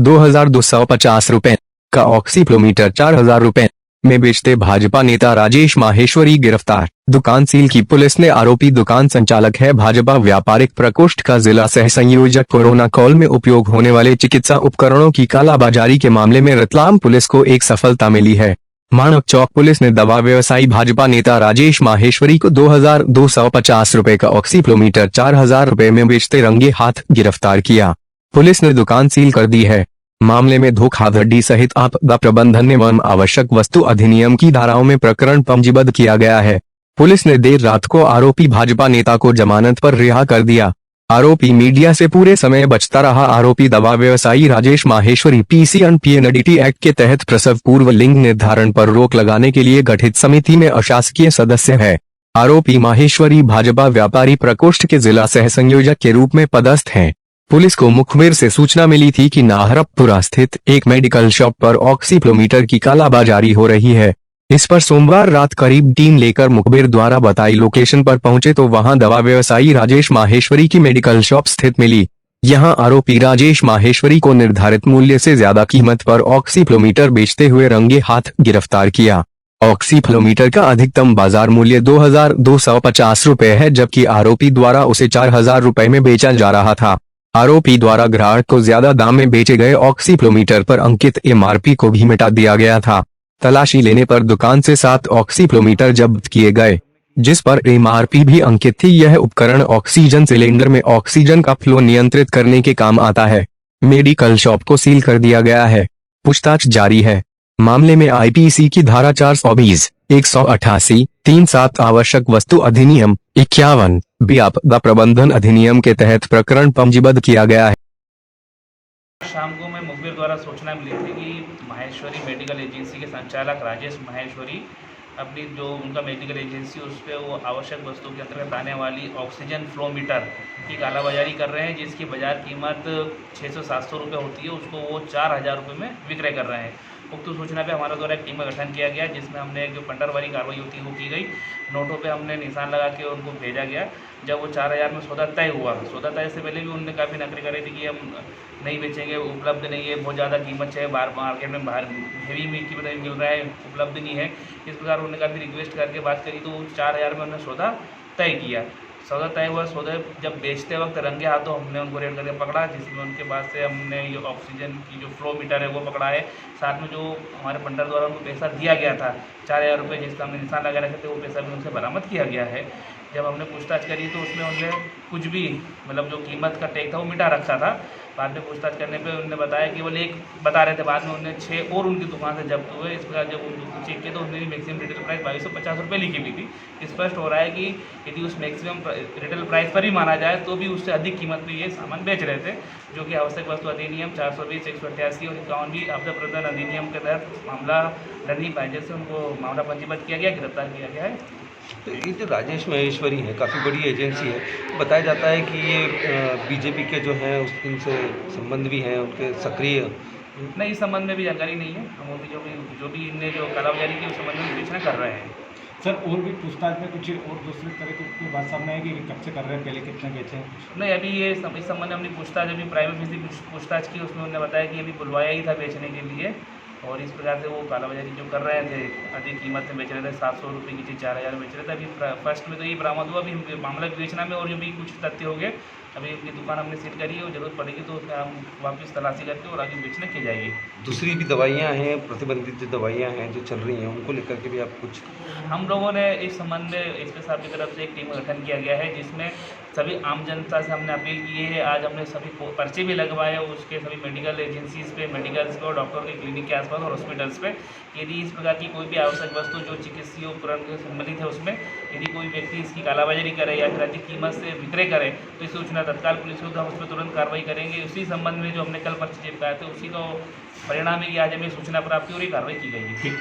₹2250 का ऑक्सीफ्लोमीटर 4000 रुपए में बेचते भाजपा नेता राजेश माहेश्वरी गिरफ्तार। दुकान सील की पुलिस ने। आरोपी दुकान संचालक है भाजपा व्यापारिक प्रकोष्ठ का जिला सह संयोजक। कोरोना काल में उपयोग होने वाले चिकित्सा उपकरणों की कालाबाजारी के मामले में रतलाम पुलिस को एक सफलता मिली है। माणक चौक पुलिस ने दवा व्यवसायी भाजपा नेता राजेश माहेश्वरी को ₹2250 का ऑक्सीफ्लोमीटर 4000 रुपए में बेचते रंगे हाथ गिरफ्तार किया। पुलिस ने दुकान सील कर दी है। मामले में धोखाधड़ी सहित आपदा प्रबंधन एवं आवश्यक वस्तु अधिनियम की धाराओं में प्रकरण पंजीबद्ध किया गया है। पुलिस ने देर रात को आरोपी भाजपा नेता को जमानत पर रिहा कर दिया। आरोपी मीडिया से पूरे समय बचता रहा। आरोपी दवा व्यवसायी राजेश माहेश्वरी पीसीएनडीटी एक्ट के तहत प्रसव पूर्व लिंग निर्धारण पर रोक लगाने के लिए गठित समिति में अशासकीय सदस्य है। आरोपी माहेश्वरी भाजपा व्यापारी प्रकोष्ठ के जिला सह संयोजक के रूप में पदस्थ हैं। पुलिस को मुखबिर से सूचना मिली थी कि नाहरपुरा स्थित एक मेडिकल शॉप पर ऑक्सीफ्लोमीटर की कालाबाजारी हो रही है। इस पर सोमवार रात करीब टीम लेकर मुखबिर द्वारा बताई लोकेशन पर पहुंचे तो वहां दवा व्यवसायी राजेश माहेश्वरी की मेडिकल शॉप स्थित मिली। यहां आरोपी राजेश माहेश्वरी को निर्धारित मूल्य से ज्यादा कीमत पर ऑक्सीफ्लोमीटर बेचते हुए रंगे हाथ गिरफ्तार किया। ऑक्सीफ्लोमीटर का अधिकतम बाजार मूल्य ₹2250 है, जबकि आरोपी द्वारा उसे 4000 रुपए में बेचा जा रहा था। आरोपी द्वारा ग्राहक को ज्यादा दाम में बेचे गए ऑक्सीफ्लोमीटर पर अंकित एमआरपी को भी मिटा दिया गया था। तलाशी लेने पर दुकान से 7 ऑक्सीफ्लोमीटर जब्त किए गए, जिस पर एमआरपी भी अंकित थी। यह उपकरण ऑक्सीजन सिलेंडर में ऑक्सीजन का फ्लो नियंत्रित करने के काम आता है। मेडिकल शॉप को सील कर दिया गया है। पूछताछ जारी है। मामले में आईपीसी की धारा 420, 188, 37 आवश्यक वस्तु अधिनियम 51, आपदा प्रबंधन अधिनियम के तहत प्रकरण पंजीबद्ध किया गया है। शाम को मैं मुखबिर द्वारा सूचना मिली थी कि माहेश्वरी मेडिकल एजेंसी के संचालक राजेश माहेश्वरी अपनी जो उनका मेडिकल एजेंसी उस पर वो आवश्यक वस्तु के अंतर्गत आने वाली ऑक्सीजन फ्लो मीटर की कालाबाजारी कर रहे हैं, जिसकी बाजार कीमत 600-700 रुपये होती है, उसको वो 4000 रुपये में विक्रय कर रहे हैं। उक्त सूचना पे हमारे द्वारा एक टीम का गठन किया गया, जिसमें हमने जो पंडरवारी कार्रवाई होती है वो की गई। नोटों पे हमने निशान लगा के उनको भेजा गया। जब वो 4000 में सौदा तय हुआ, सौदा तय से पहले भी उन्होंने काफ़ी नकरी करी थी कि हम नहीं बेचेंगे, उपलब्ध नहीं है, बहुत ज़्यादा कीमत है, बाहर मार्केट में बाहर हेवी मीट की मिल रहा है, उपलब्ध नहीं है। इस प्रकार उन्होंने काफ़ी रिक्वेस्ट करके बात करी तो 4000 में उन्होंने सौदा तय किया। सौदा तय हुआ। सौदे जब बेचते वक्त रंगे हाथों हमने उनको रेड करके पकड़ा, जिसमें उनके पास से हमने ये ऑक्सीजन की जो फ्लो मीटर है वो पकड़ा है। साथ में जो हमारे पंडर द्वारा उनको पैसा दिया गया था 4000 रुपये, जिसका हमने निशान लगा रखे थे, वो पैसा भी उनसे बरामद किया गया है। जब हमने पूछताछ करी तो उसमें उन्होंने कुछ भी मतलब जो कीमत का टैग था वो मिटा रखा था। बाद में पूछताछ करने पे उन्होंने बताया केवल एक बता रहे थे, बाद में उन्होंने 6 और उनकी दुकान से जब्त हुए। इस प्रकार जब उनको चेक किया तो उन्होंने मैक्सिमम रिटेल प्राइस 2250 रुपये लिखी हुई थी। स्पष्ट हो रहा है कि यदि उस मैक्सिमम रिटेल प्राइस पर ही माना जाए तो भी उससे अधिक कीमत पर ये सामान बेच रहे थे, जो कि आवश्यक वस्तु अधिनियम 420, 188 और 51 आपदा प्रबंधन अधिनियम के तहत मामला डर नहीं पाए, जैसे उनको मामला पंजीबद्ध किया गया, गिरफ्तार किया गया है। तो ये जो राजेश माहेश्वरी है, काफ़ी बड़ी एजेंसी है। बताया जाता है कि ये बीजेपी के जो हैं उनसे संबंध भी हैं, उनके सक्रिय। नहीं, इस संबंध में भी जानकारी नहीं है। हम अभी जो भी इनने जो कालाबाजारी की उस संबंध में विवेचना कर रहे हैं। सर, और भी पूछताछ में कुछ और दूसरे तरह की बात सामने आएगी कि कब से कर रहे हैं, पहले कितने बेचे हैं? नहीं, अभी ये इस संबंध में हमने पूछताछ अभी प्राइवेट पूछताछ की, उसमें उन्होंने बताया कि अभी बुलवाया ही था बेचने के लिए, और इस प्रकार से वो कालाबाजारी जो कर रहे थे, अधिक कीमत में बेच रहे थे, 700 रुपये की चीज़ 4000 बेच रहे थे। अभी फर्स्ट में तो ये बरामद हुआ। अभी मामला विवेचना में और जो भी कुछ तथ्य हो गए, अभी उनकी दुकान हमने सील करी है और जरूरत पड़ेगी तो उसमें हम वापस तलाशी करके और आगे बेचना की जाएगी। दूसरी भी दवाइयाँ हैं, प्रतिबंधित जो दवाइयाँ हैं जो चल रही हैं, उनको लेकर के भी आप कुछ? हम लोगों ने इस संबंध में एसपी साहब की तरफ से एक टीम का गठन किया गया है, जिसमें सभी आम जनता से हमने अपील की है। आज हमने सभी पर्चे भी लगवाए उसके सभी मेडिकल एजेंसीज पे, मेडिकल्स पे और डॉक्टर के क्लिनिक के आसपास और हॉस्पिटल्स पे। यदि इस प्रकार की कोई भी आवश्यक वस्तु जो चिकित्सीय उपकरण से संबंधित है उसमें यदि कोई व्यक्ति इसकी कालाबाजारी करे या फिर अधिक कीमत से विक्रय करे तो इस सूचना तत्काल पुलिस को हम उस पर तुरंत कार्रवाई करेंगे। उसी संबंध में जो हमने कल पर्चे चिपकाए थे उसी का परिणाम है कि आज हमें सूचना प्राप्त हुई और ये कार्रवाई की गई है।